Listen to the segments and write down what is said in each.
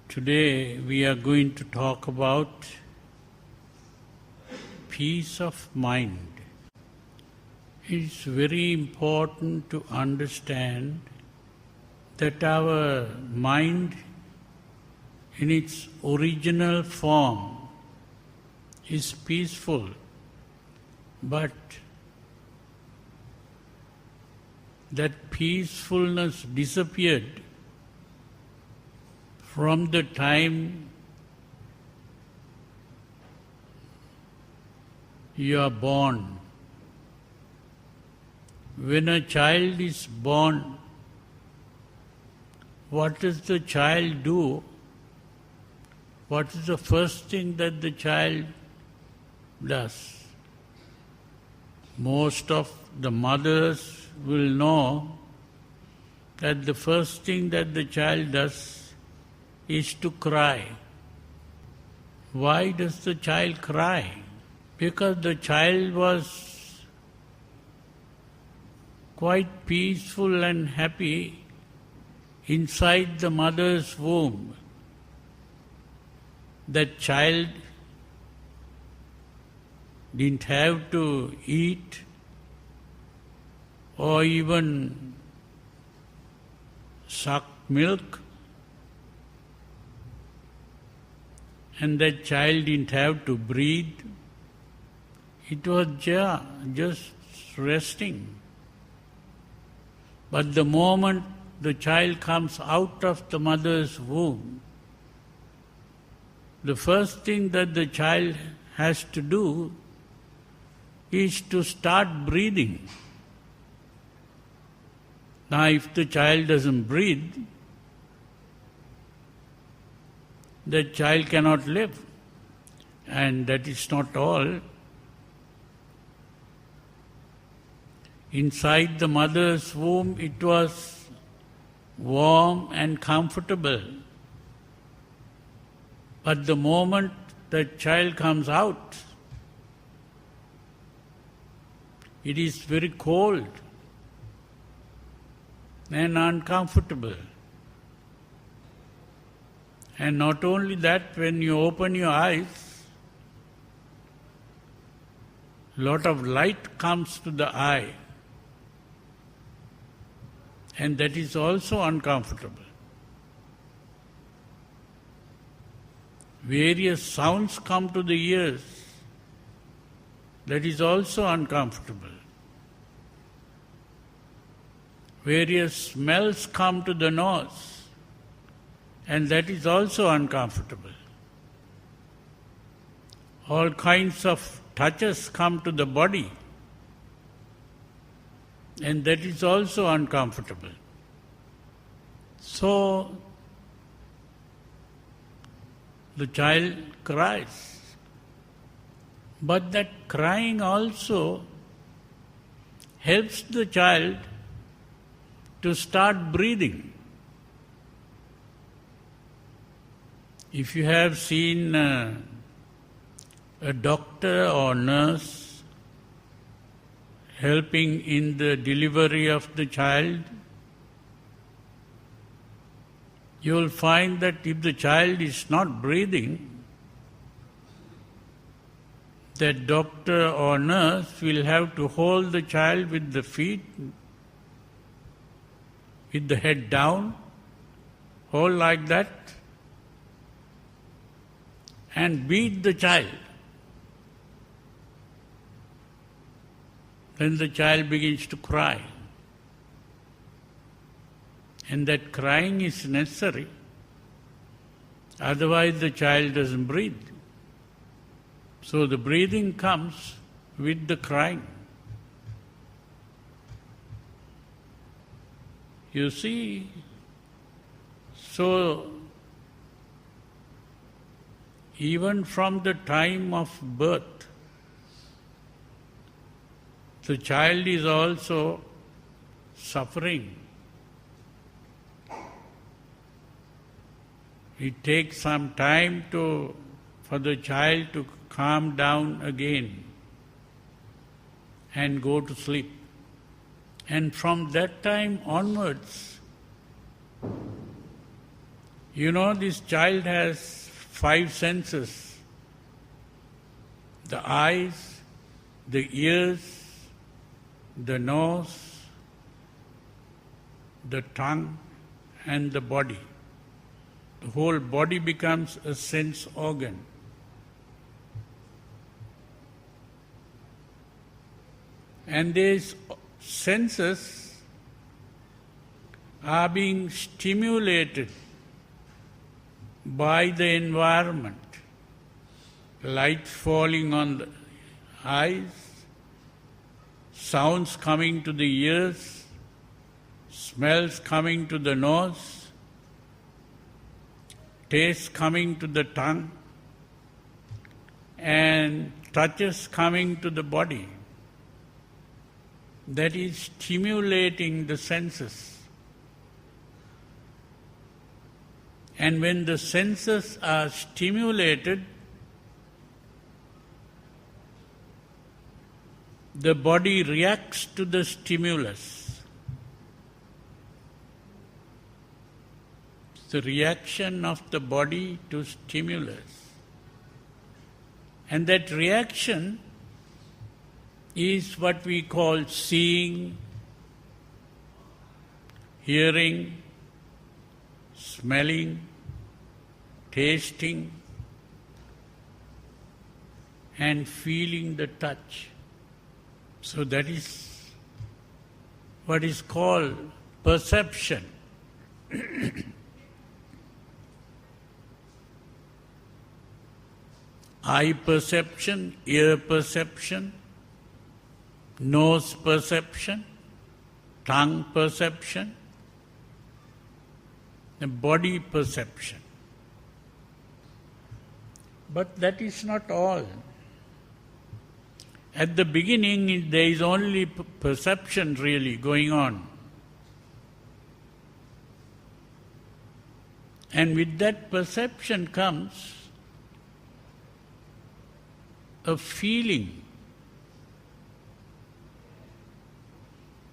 Today we are going to talk about peace of mind. It's very important to understand that our mind in its original form is peaceful, but that peacefulness disappeared from the time you are born. When a child is born, what does the child do? What is the first thing that the child does? Most of the mothers will know that the first thing that the child does is to cry. Why does the child cry? Because the child was quite peaceful and happy inside the mother's womb. That child didn't have to eat or even suck milk, and that child didn't have to breathe. It was just resting. But the moment the child comes out of the mother's womb, the first thing that the child has to do is to start breathing. Now, if the child doesn't breathe, the child cannot live. And that is not all. Inside the mother's womb, it was warm and comfortable. But the moment the child comes out, it is very cold and uncomfortable. And not only that, when you open your eyes, a lot of light comes to the eye, and that is also uncomfortable. Various sounds come to the ears, that is also uncomfortable. Various smells come to the nose, and that is also uncomfortable. All kinds of touches come to the body, and that is also uncomfortable. So, the child cries. But that crying also helps the child to start breathing. If you have seen a doctor or nurse helping in the delivery of the child, you will find that if the child is not breathing, that doctor or nurse will have to hold the child with the feet, with the head down, hold like that, and beat the child. Then the child begins to cry. And that crying is necessary, otherwise the child doesn't breathe. So the breathing comes with the crying. You see, so even from the time of birth, the child is also suffering. It takes some time for the child to calm down again and go to sleep. And from that time onwards, You know, this child has 5 senses: the eyes, the ears, the nose, the tongue, and the body. The whole body becomes a sense organ. And these senses are being stimulated by the environment. Light falling on the eyes, sounds coming to the ears, smells coming to the nose, taste coming to the tongue, and touches coming to the body. That is stimulating the senses. And when the senses are stimulated, the body reacts to the stimulus. The reaction of the body to stimulus. And that reaction is what we call seeing, hearing, smelling, tasting, and feeling the touch. So that is what is called perception. Eye perception, ear perception, nose perception, tongue perception, the body perception. But that is not all. At the beginning, there is only perception really going on. And with that perception comes a feeling.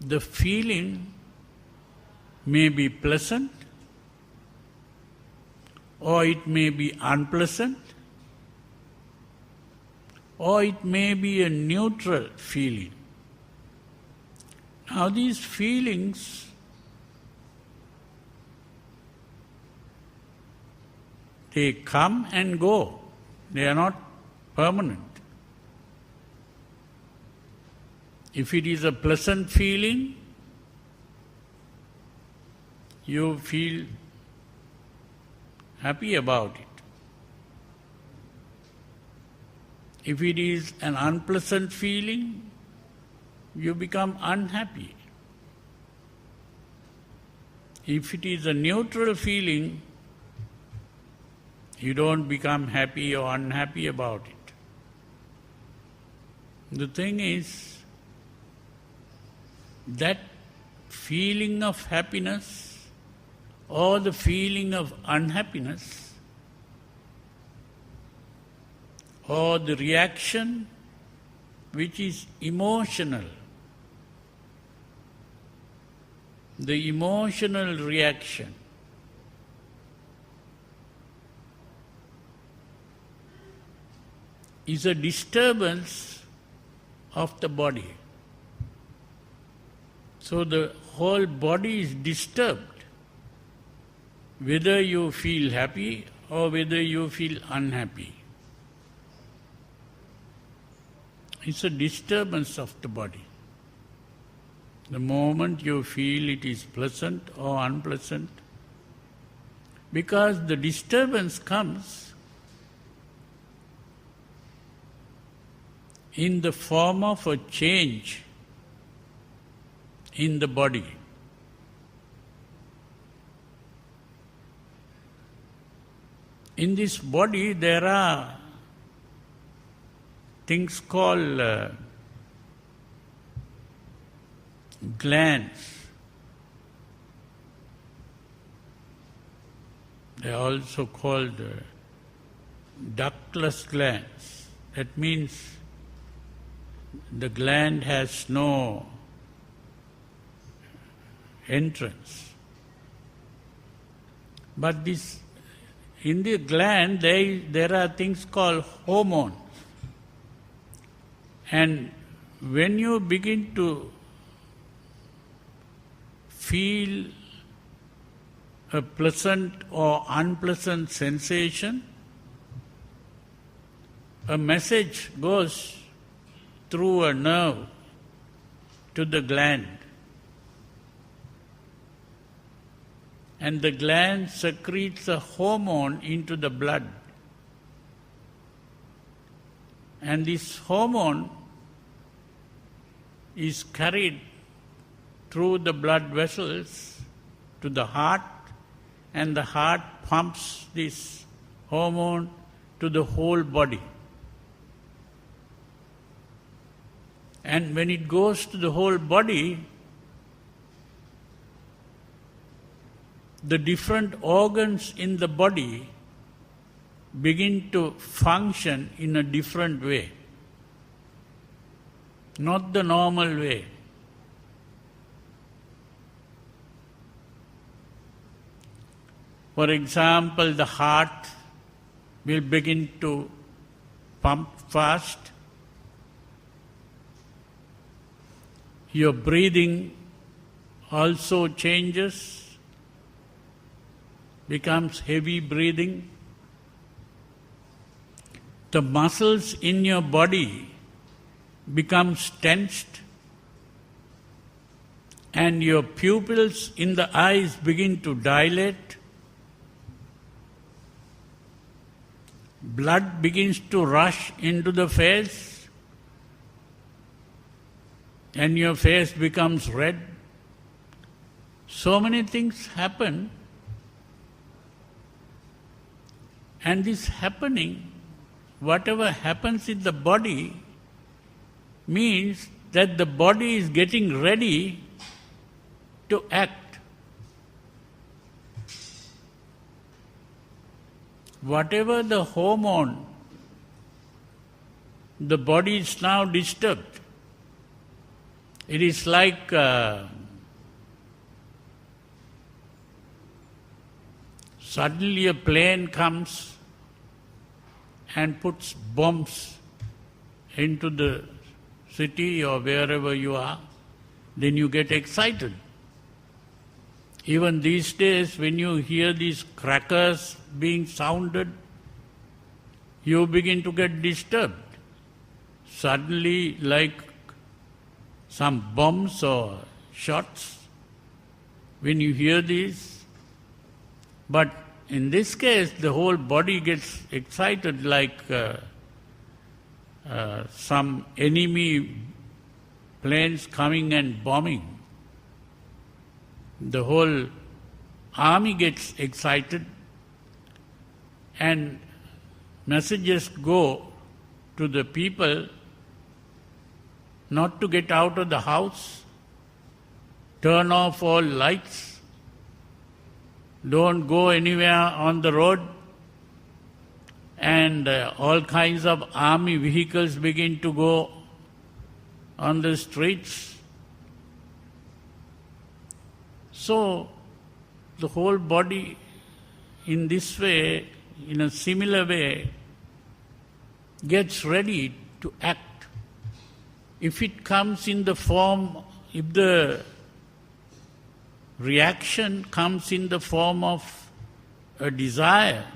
The feeling may be pleasant, or it may be unpleasant, or it may be a neutral feeling. Now these feelings they come and go. They are not permanent. If it is a pleasant feeling, you feel happy about it. If it is an unpleasant feeling, you become unhappy. If it is a neutral feeling, you don't become happy or unhappy about it. The thing is, that feeling of happiness or the feeling of unhappiness or the reaction which is emotional, the emotional reaction is a disturbance of the body. So the whole body is disturbed, whether you feel happy or whether you feel unhappy. It's a disturbance of the body. The moment you feel it is pleasant or unpleasant, because the disturbance comes in the form of a change in the body. In this body there are things called glands. They are also called ductless glands. That means the gland has no entrance. But this in the gland there are things called hormones. And when you begin to feel a pleasant or unpleasant sensation, a message goes through a nerve to the gland. And the gland secretes a hormone into the blood. And this hormone is carried through the blood vessels to the heart, and the heart pumps this hormone to the whole body. And when it goes to the whole body, the different organs in the body begin to function in a different way, not the normal way. For example, the heart will begin to pump fast. Your breathing also changes, becomes heavy breathing. The muscles in your body become tensed, and your pupils in the eyes begin to dilate. Blood begins to rush into the face, and your face becomes red. So many things happen, and this happening, whatever happens in the body, means that the body is getting ready to act. Whatever the hormone, the body is now disturbed. It is like suddenly a plane comes and puts bombs into the city or wherever you are, then you get excited. Even these days, when you hear these crackers being sounded, you begin to get disturbed. Suddenly, like some bombs or shots, when you hear these. But in this case, the whole body gets excited like some enemy planes coming and bombing. The whole army gets excited, and messages go to the people not to get out of the house, turn off all lights, don't go anywhere on the road, and all kinds of army vehicles begin to go on the streets. So, the whole body in this way, in a similar way, gets ready to act. If it comes in the form, if the reaction comes in the form of a desire,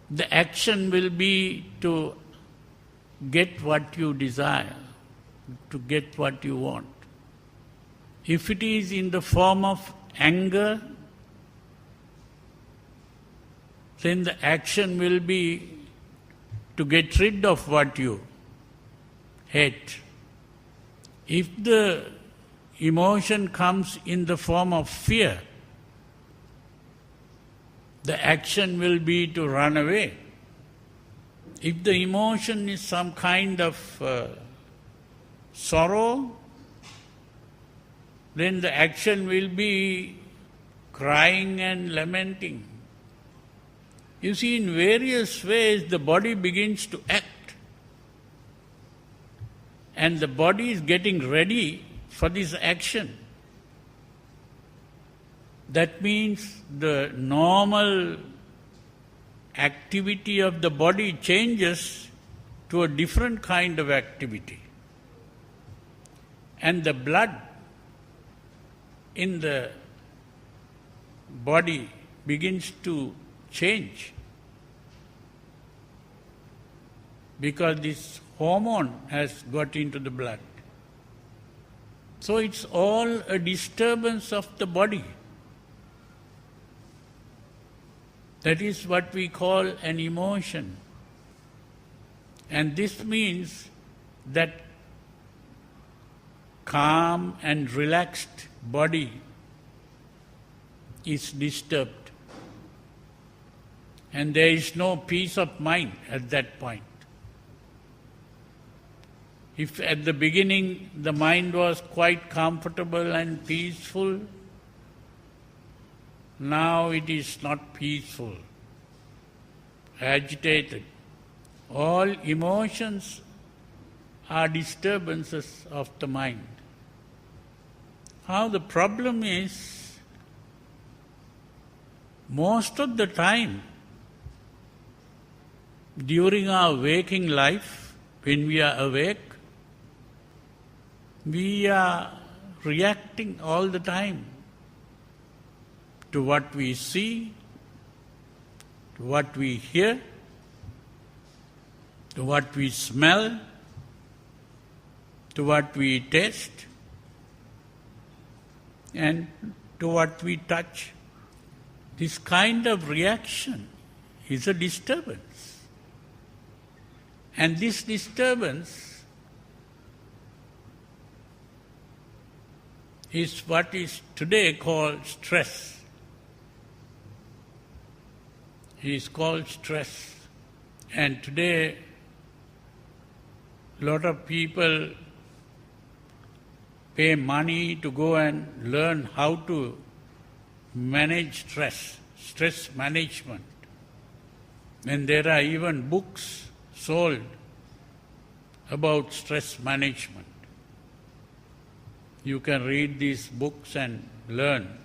the action will be to get what you desire, to get what you want. If it is in the form of anger, then the action will be to get rid of what you hate. If the emotion comes in the form of fear, the action will be to run away. If the emotion is some kind of sorrow, then the action will be crying and lamenting. You see, in various ways the body begins to act, and the body is getting ready for this action. That means the normal activity of the body changes to a different kind of activity. And the blood in the body begins to change because this hormone has got into the blood. So it's all a disturbance of the body. That is what we call an emotion. And this means that calm and relaxed body is disturbed. And there is no peace of mind at that point. If at the beginning the mind was quite comfortable and peaceful, now it is not peaceful, agitated. All emotions are disturbances of the mind. Now the problem is, most of the time during our waking life, when we are awake, we are reacting all the time to what we see, to what we hear, to what we smell, to what we taste, and to what we touch. This kind of reaction is a disturbance. And this disturbance is what is today called stress. It is called stress. And today, a lot of people pay money to go and learn how to manage stress management. And there are even books sold about stress management. You can read these books and learn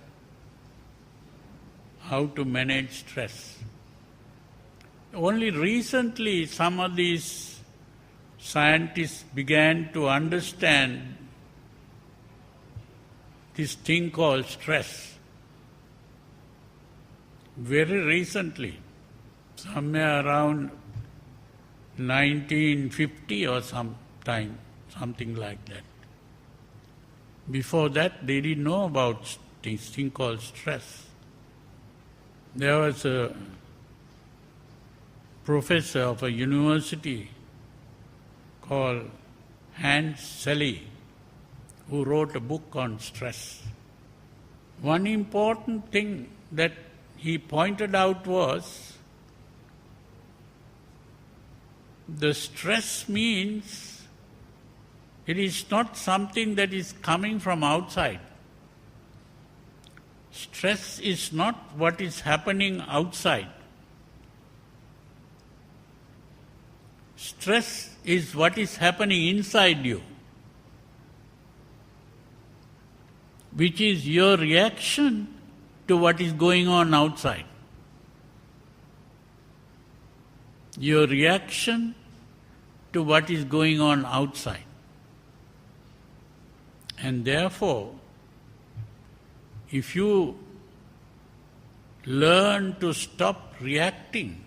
how to manage stress. Only recently some of these scientists began to understand this thing called stress. Very recently, somewhere around 1950 or something like that. Before that, they didn't know about this thing called stress. There was a professor of a university called Hans Selye who wrote a book on stress. One important thing that he pointed out was the stress means it is not something that is coming from outside. Stress is not what is happening outside. Stress is what is happening inside you, which is your reaction to what is going on outside. Your reaction to what is going on outside. And therefore, if you learn to stop reacting,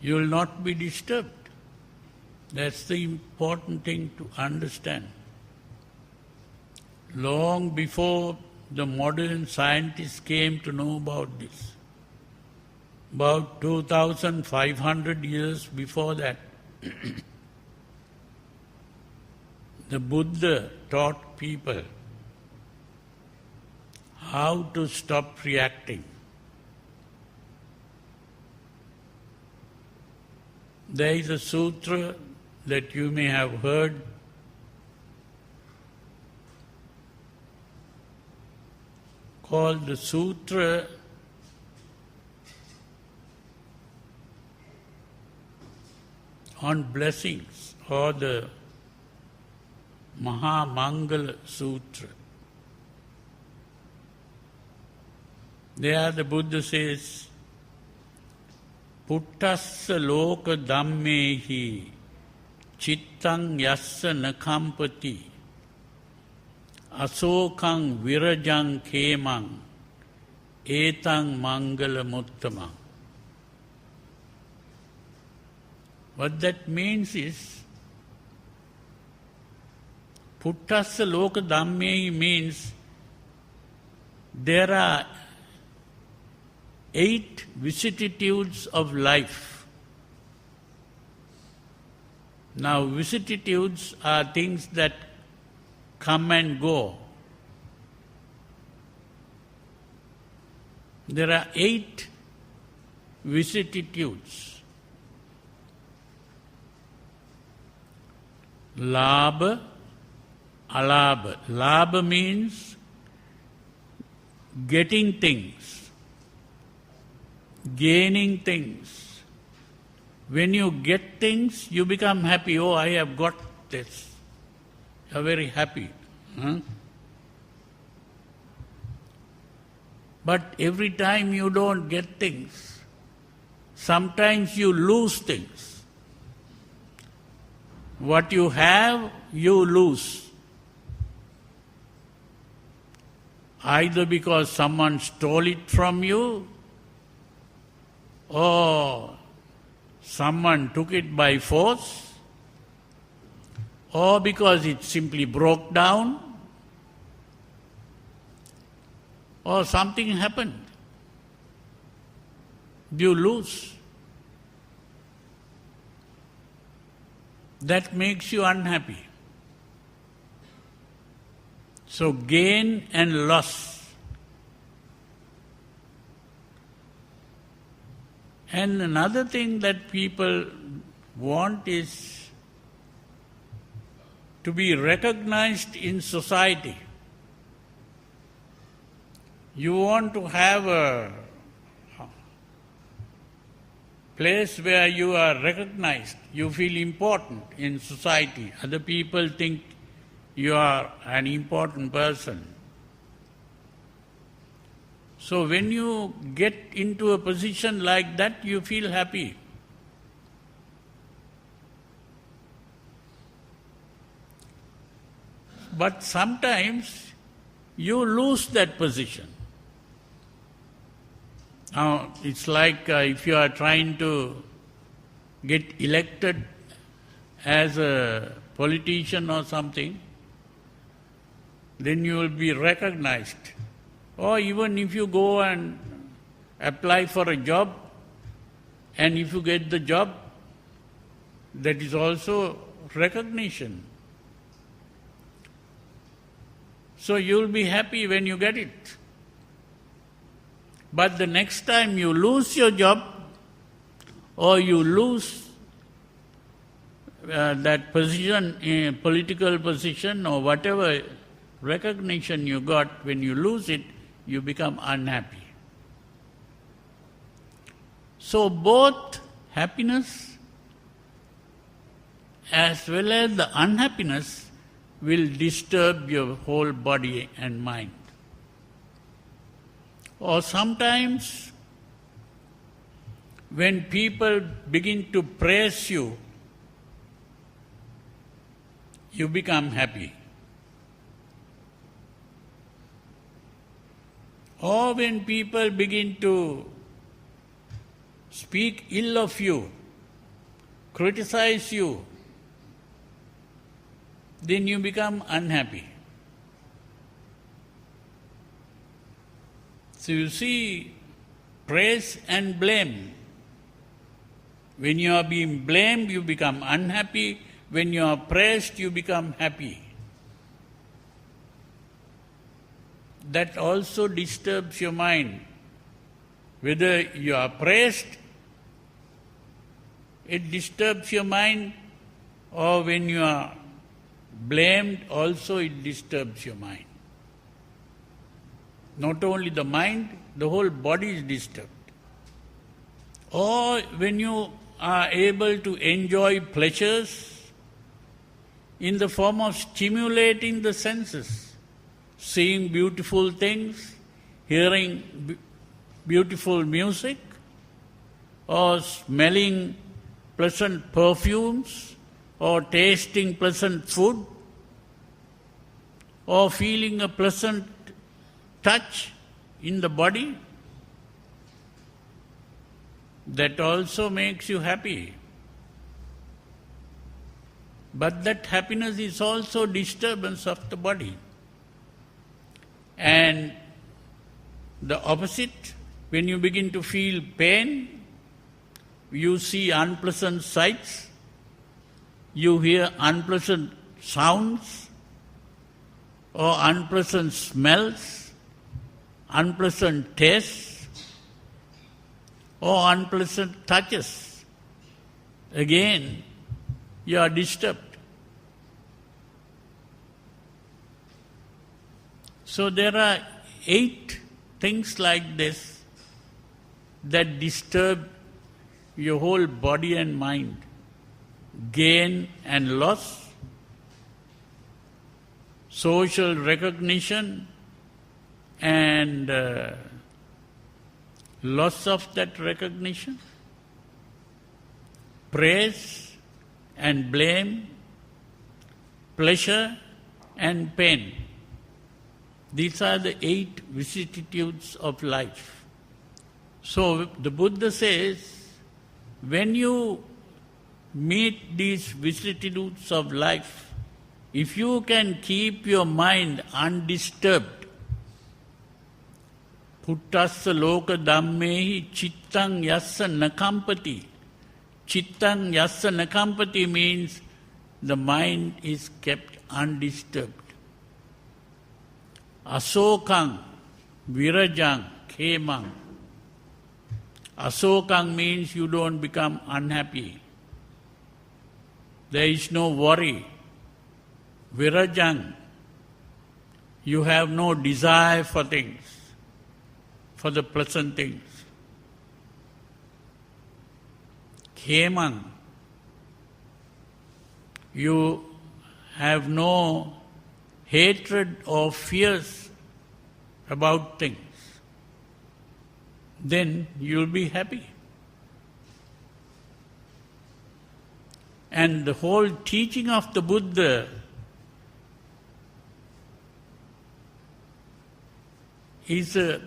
you will not be disturbed. That's the important thing to understand. Long before the modern scientists came to know about this, about 2,500 years before that, the Buddha taught people how to stop reacting. There is a sutra that you may have heard called the Sutra on blessings or the Mahamangala Sutra. There the Buddha says, Puttassa loka dhammehi chittang yassa nakampati asokang virajang kemang etang mangala muttamang. What that means is, Puttassa loka dhammehi means there are 8 vicissitudes of life. Now, vicissitudes are things that come and go. There are 8 vicissitudes. Labha, alabha. Labha means getting things, gaining things. When you get things, you become happy. Oh, I have got this. You are very happy. But every time you don't get things, sometimes you lose things. What you have, you lose. Either because someone stole it from you, or someone took it by force, or because it simply broke down, or something happened. You lose. That makes you unhappy. So gain and loss. And another thing that people want is to be recognized in society. You want to have a place where you are recognized, you feel important in society. Other people think you are an important person. So when you get into a position like that, you feel happy. But sometimes you lose that position. Now, it's like if you are trying to get elected as a politician or something, then you will be recognized. Or even if you go and apply for a job, and if you get the job, that is also recognition. So you will be happy when you get it. But the next time you lose your job, or you lose that position, political position or whatever recognition you got, when you lose it, you become unhappy. So both happiness as well as the unhappiness will disturb your whole body and mind. Or sometimes when people begin to praise you, you become happy. Or when people begin to speak ill of you, criticize you, then you become unhappy. So you see, praise and blame. When you are being blamed, you become unhappy. When you are praised, you become happy. That also disturbs your mind. Whether you are praised, it disturbs your mind, or when you are blamed, also it disturbs your mind. Not only the mind, the whole body is disturbed. Or when you are able to enjoy pleasures in the form of stimulating the senses, seeing beautiful things, hearing beautiful music, or smelling pleasant perfumes, or tasting pleasant food, or feeling a pleasant touch in the body, that also makes you happy. But that happiness is also disturbance of the body. And the opposite, when you begin to feel pain, you see unpleasant sights, you hear unpleasant sounds, or unpleasant smells, unpleasant tastes, or unpleasant touches. Again, you are disturbed. So there are 8 things like this that disturb your whole body and mind. Gain and loss, social recognition and loss of that recognition, praise and blame, pleasure and pain. These are the 8 vicissitudes of life. So the Buddha says, when you meet these vicissitudes of life, if you can keep your mind undisturbed, Puttassa loka dhammehi chittang yassa nakampati. Chittang yassa nakampati means the mind is kept undisturbed. Asokang virajang khemang. Asokang means you don't become unhappy. There is no worry. Virajang, you have no desire for things, for the pleasant things. Khemang, you have no hatred or fears about things. Then you'll be happy. And the whole teaching of the Buddha is a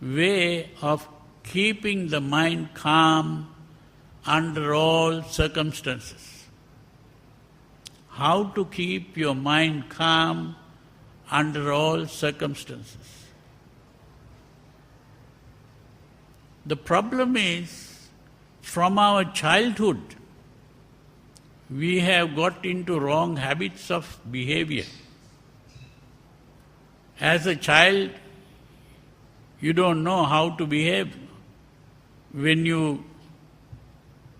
way of keeping the mind calm under all circumstances. How to keep your mind calm under all circumstances. The problem is, from our childhood, we have got into wrong habits of behavior. As a child, you don't know how to behave. When you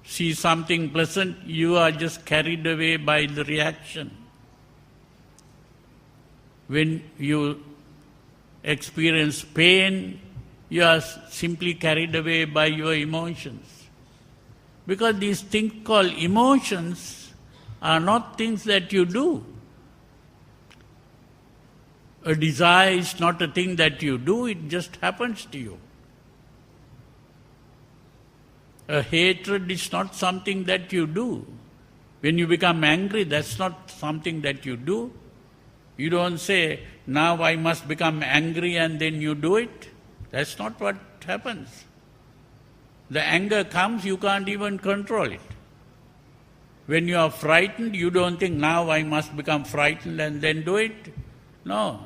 see something pleasant, you are just carried away by the reaction. When you experience pain, you are simply carried away by your emotions. Because these things called emotions are not things that you do. A desire is not a thing that you do, it just happens to you. A hatred is not something that you do. When you become angry, that's not something that you do. You don't say, now I must become angry and then you do it. That's not what happens. The anger comes, you can't even control it. When you are frightened, you don't think, now I must become frightened and then do it. No.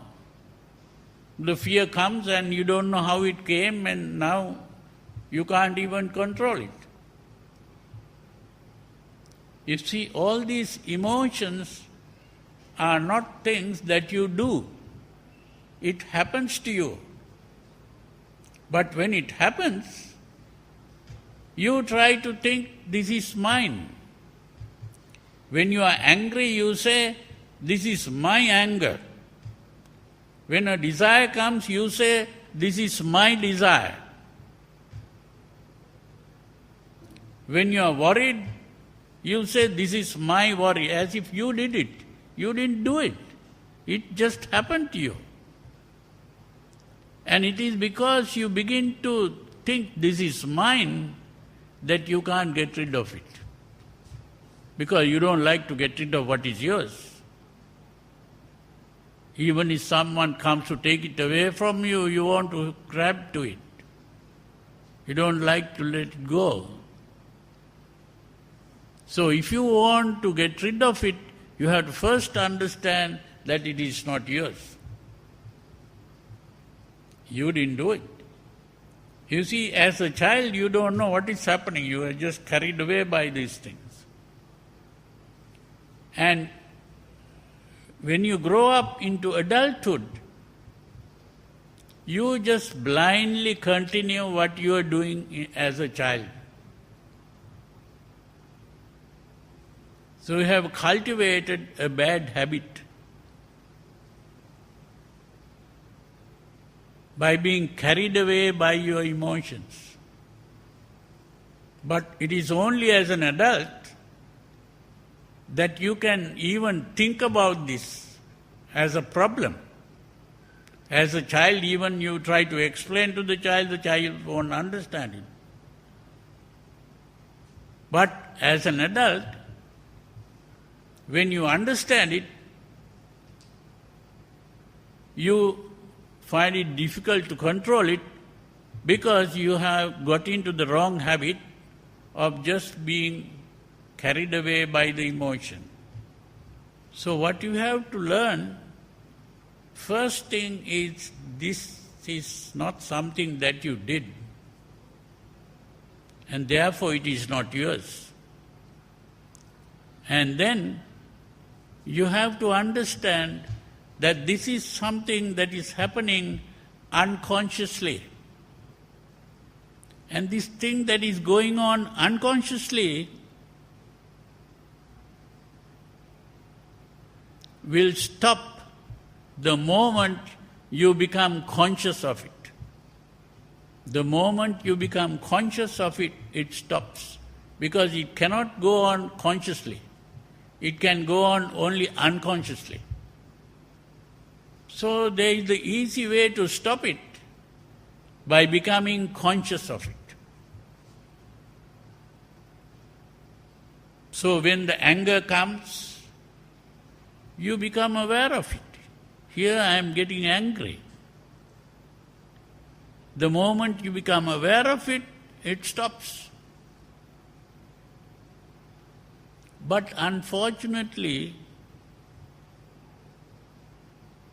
The fear comes and you don't know how it came and now you can't even control it. You see, all these emotions are not things that you do. It happens to you. But when it happens, you try to think, this is mine. When you are angry, you say, this is my anger. When a desire comes, you say, this is my desire. When you are worried, you say, this is my worry, as if you did it. You didn't do it. It just happened to you. And it is because you begin to think this is mine that you can't get rid of it. Because you don't like to get rid of what is yours. Even if someone comes to take it away from you, you want to grab to it. You don't like to let it go. So if you want to get rid of it, you have to first understand that it is not yours. You didn't do it. You see, as a child, you don't know what is happening. You are just carried away by these things. And when you grow up into adulthood, you just blindly continue what you are doing as a child. So you have cultivated a bad habit by being carried away by your emotions. But it is only as an adult that you can even think about this as a problem. As a child, even you try to explain to the child won't understand it. But as an adult, when you understand it, you find it difficult to control it because you have got into the wrong habit of just being carried away by the emotion. So what you have to learn, first thing is, this is not something that you did, and therefore it is not yours. And then you have to understand that this is something that is happening unconsciously. And this thing that is going on unconsciously will stop the moment you become conscious of it. The moment you become conscious of it, it stops. Because it cannot go on consciously. It can go on only unconsciously. So there is the easy way to stop it by becoming conscious of it. So when the anger comes, you become aware of it. Here I am getting angry. The moment you become aware of it, it stops. But unfortunately,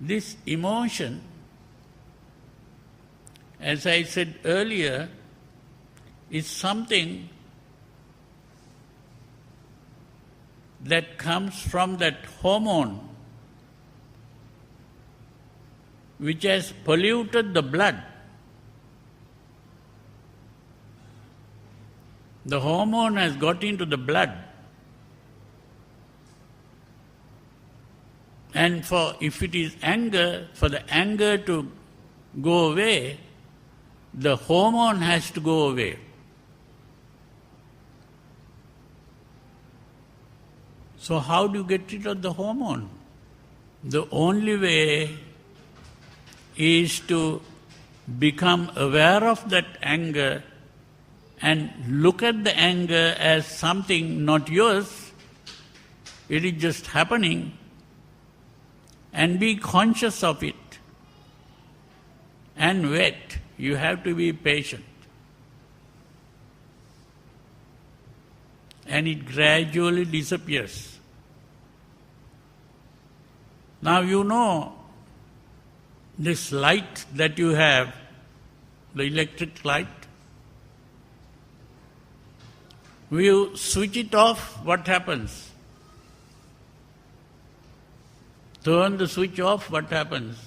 this emotion, as I said earlier, is something that comes from that hormone which has polluted the blood. The hormone has got into the blood. And if it is anger, for the anger to go away, the hormone has to go away. So how do you get rid of the hormone? The only way is to become aware of that anger and look at the anger as something not yours. It is just happening. And be conscious of it. And wait. You have to be patient. And it gradually disappears. Now you know this light that you have, the electric light. When you switch it off, what happens? Turn the switch off, what happens?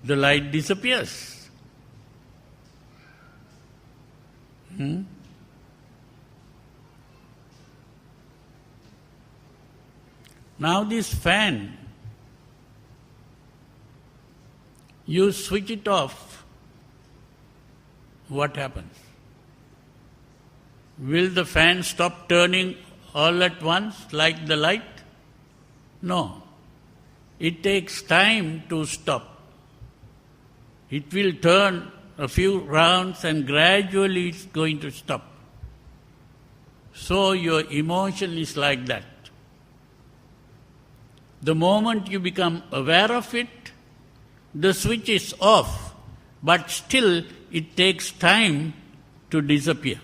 The light disappears. Now this fan, you switch it off, what happens? Will the fan stop turning all at once like the light? No. It takes time to stop. It will turn a few rounds and gradually it's going to stop. So your emotion is like that. The moment you become aware of it, the switch is off, but still it takes time to disappear.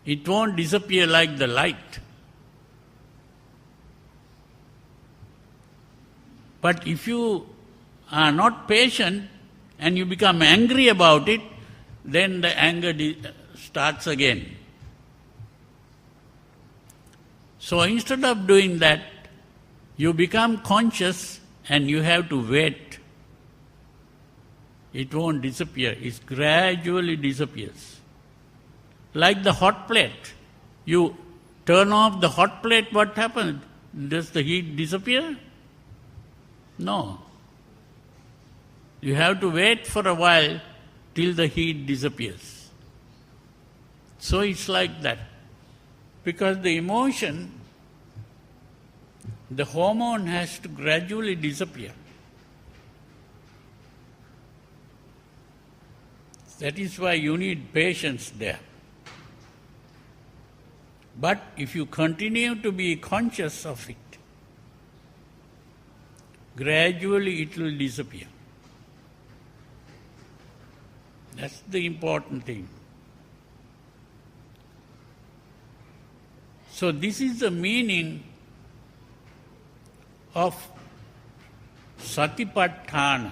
It won't disappear like the light. But if you are not patient and you become angry about it, then the anger starts again. So instead of doing that, you become conscious and you have to wait. It won't disappear. It gradually disappears. Like the hot plate. You turn off the hot plate, what happens? Does the heat disappear? No. You have to wait for a while till the heat disappears. So it's like that. Because the emotion, the hormone has to gradually disappear. That is why you need patience there. But if you continue to be conscious of it, gradually it will disappear. That's the important thing. So this is the meaning of Satipatthana,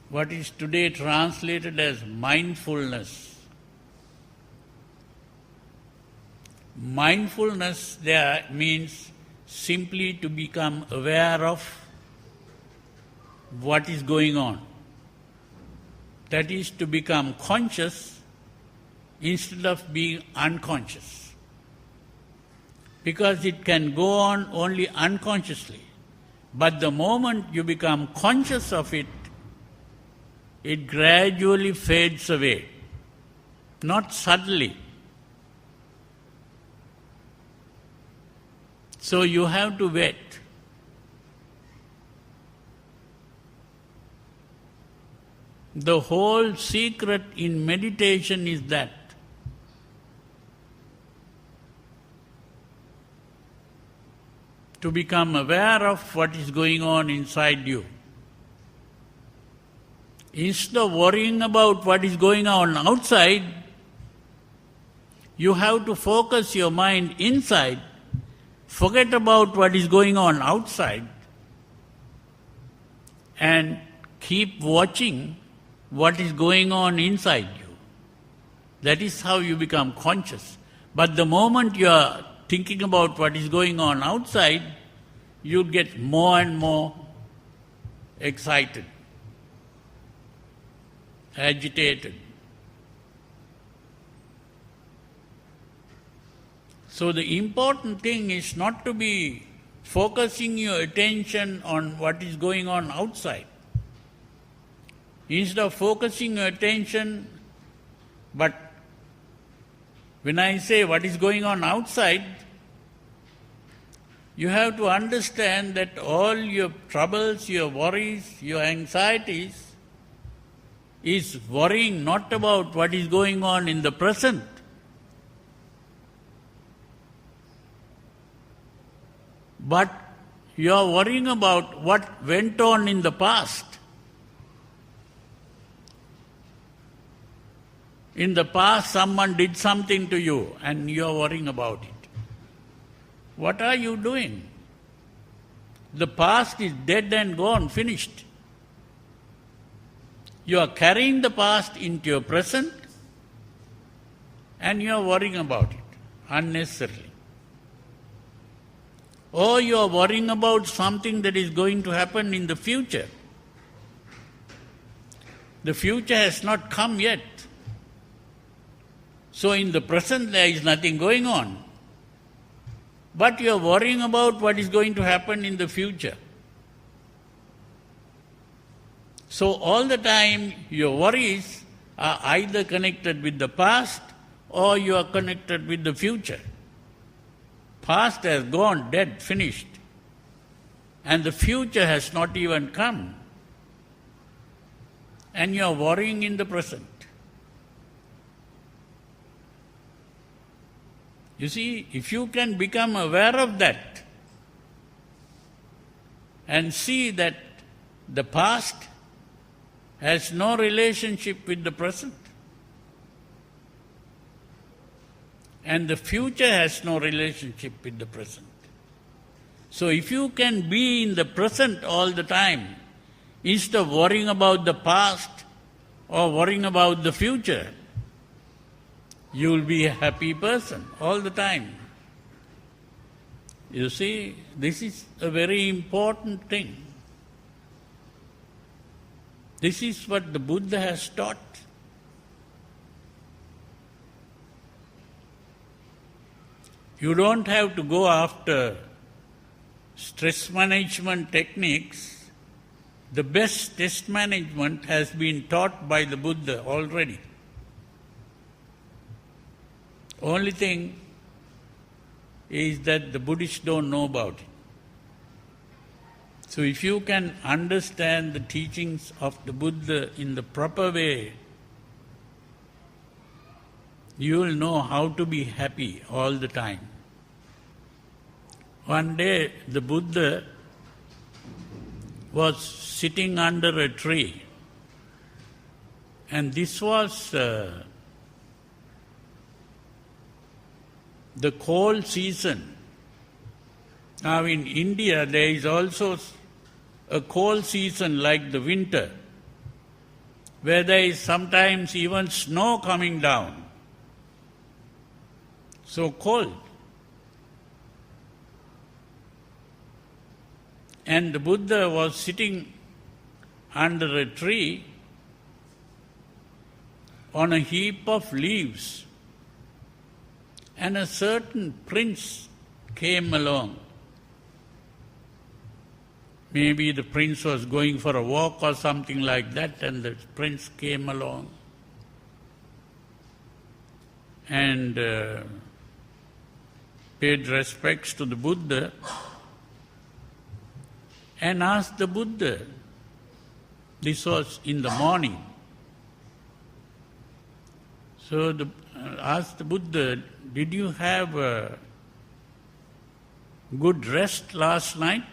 what is today translated as mindfulness. Mindfulness there means simply to become aware of what is going on. That is to become conscious instead of being unconscious. Because it can go on only unconsciously. But the moment you become conscious of it, it gradually fades away. Not suddenly. So you have to wait. The whole secret in meditation is that to become aware of what is going on inside you. Instead of worrying about what is going on outside, you have to focus your mind inside, forget about what is going on outside, and keep watching what is going on inside you. That is how you become conscious. But the moment you are thinking about what is going on outside, you get more and more excited, agitated. So the important thing is not to be focusing your attention on what is going on outside. Instead of focusing your attention, but when I say what is going on outside, you have to understand that all your troubles, your worries, your anxieties is worrying not about what is going on in the present, but you are worrying about what went on in the past. In the past, someone did something to you and you are worrying about it. What are you doing? The past is dead and gone, finished. You are carrying the past into your present and you are worrying about it unnecessarily. Or you are worrying about something that is going to happen in the future. The future has not come yet. So in the present there is nothing going on. But you are worrying about what is going to happen in the future. So all the time your worries are either connected with the past or you are connected with the future. Past has gone, dead, finished. And the future has not even come. And you are worrying in the present. You see, if you can become aware of that and see that the past has no relationship with the present and the future has no relationship with the present. So if you can be in the present all the time, instead of worrying about the past or worrying about the future, you will be a happy person all the time. You see, this is a very important thing. This is what the Buddha has taught. You don't have to go after stress management techniques. The best stress management has been taught by the Buddha already. Only thing is that the Buddhists don't know about it. So if you can understand the teachings of the Buddha in the proper way, you will know how to be happy all the time. One day the Buddha was sitting under a tree, and this was the cold season. Now in India there is also a cold season like the winter, where there is sometimes even snow coming down. So cold. And the Buddha was sitting under a tree on a heap of leaves, and a certain prince came along. Maybe the prince was going for a walk or something like that, and the prince came along and paid respects to the Buddha and asked the Buddha, this was in the morning, so asked the Buddha, did you have a good rest last night?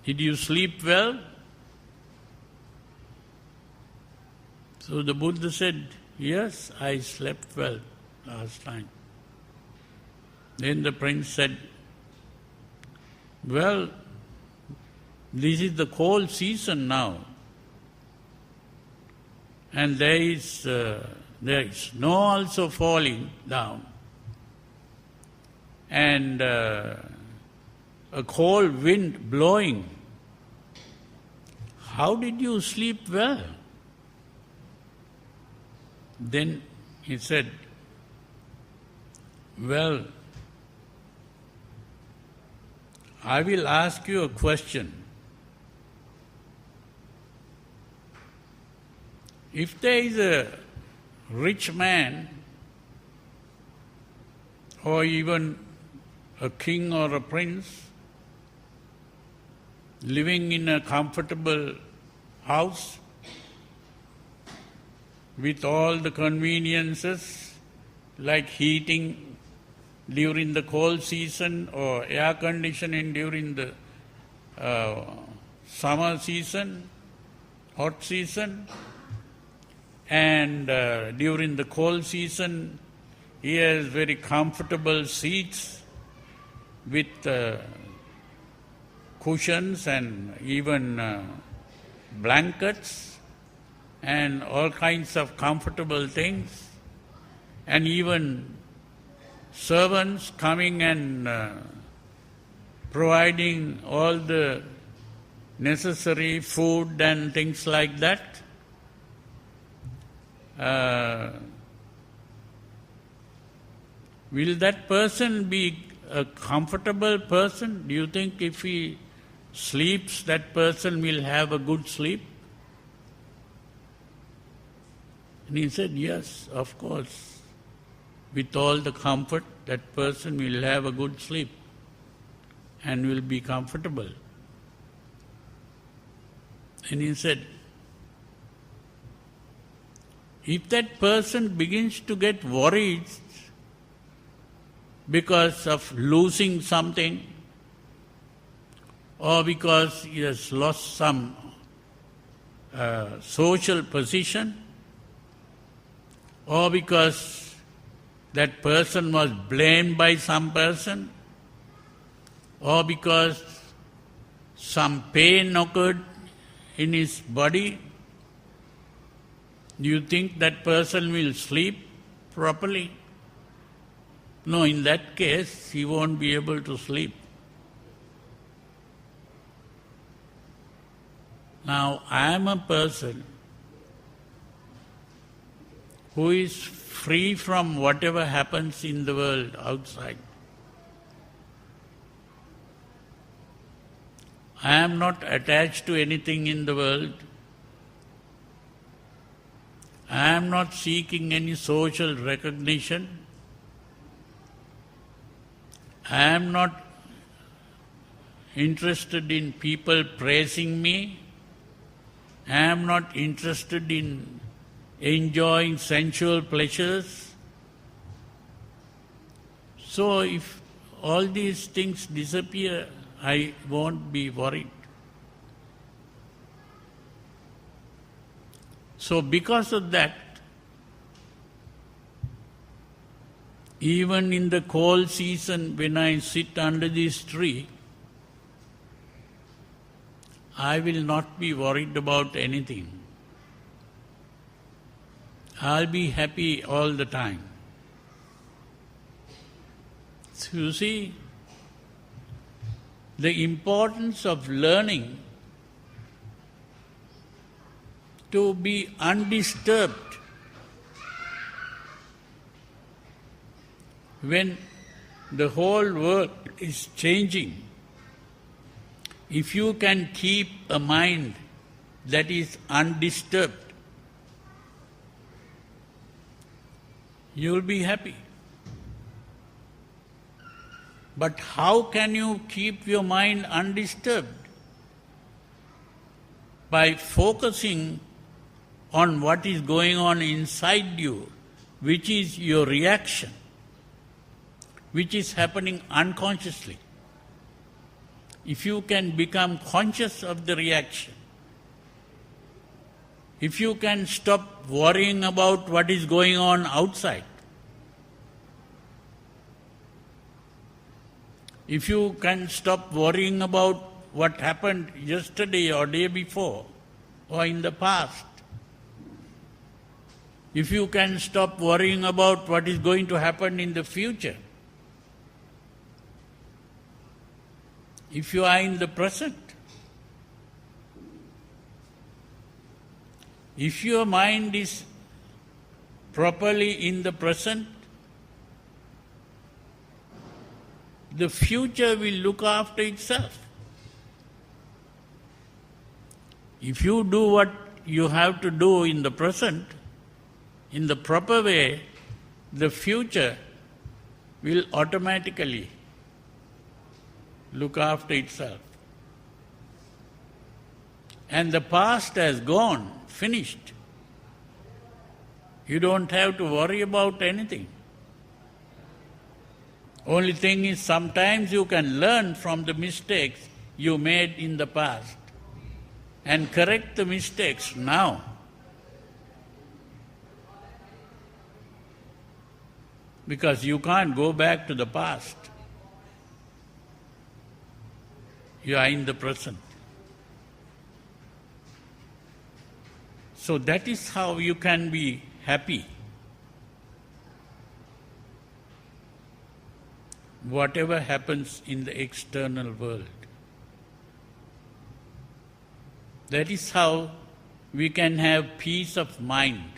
Did you sleep well? So the Buddha said, yes, I slept well last night. Then the prince said, well, this is the cold season now, and there is snow also falling down, and a cold wind blowing. How did you sleep well? Then he said, well, I will ask you a question. If there is a rich man or even a king or a prince living in a comfortable house with all the conveniences like heating during the cold season or air conditioning during the summer season, hot season, and during the cold season he has very comfortable seats with cushions and even blankets and all kinds of comfortable things, and even servants coming and providing all the necessary food and things like that. Will that person be a comfortable person? Do you think if he sleeps, that person will have a good sleep? And he said, yes, of course. With all the comfort, that person will have a good sleep and will be comfortable. And he said, if that person begins to get worried because of losing something, or because he has lost some social position, or because that person was blamed by some person, or because some pain occurred in his body, do you think that person will sleep properly? No, in that case, he won't be able to sleep. Now, I am a person who is free from whatever happens in the world outside. I am not attached to anything in the world. I am not seeking any social recognition. I am not interested in people praising me. I am not interested in enjoying sensual pleasures. So if all these things disappear, I won't be worried. So because of that, even in the cold season when I sit under this tree, I will not be worried about anything. I'll be happy all the time. So you see, the importance of learning to be undisturbed when the whole world is changing. If you can keep a mind that is undisturbed, you will be happy. But how can you keep your mind undisturbed? By focusing on what is going on inside you, which is your reaction, which is happening unconsciously. If you can become conscious of the reaction, if you can stop worrying about what is going on outside, if you can stop worrying about what happened yesterday or day before or in the past, if you can stop worrying about what is going to happen in the future, if you are in the present, if your mind is properly in the present, the future will look after itself. If you do what you have to do in the present, in the proper way, the future will automatically look after itself. And the past has gone, finished. You don't have to worry about anything. Only thing is, sometimes you can learn from the mistakes you made in the past and correct the mistakes now. Because you can't go back to the past. You are in the present. So that is how you can be happy. Whatever happens in the external world. That is how we can have peace of mind.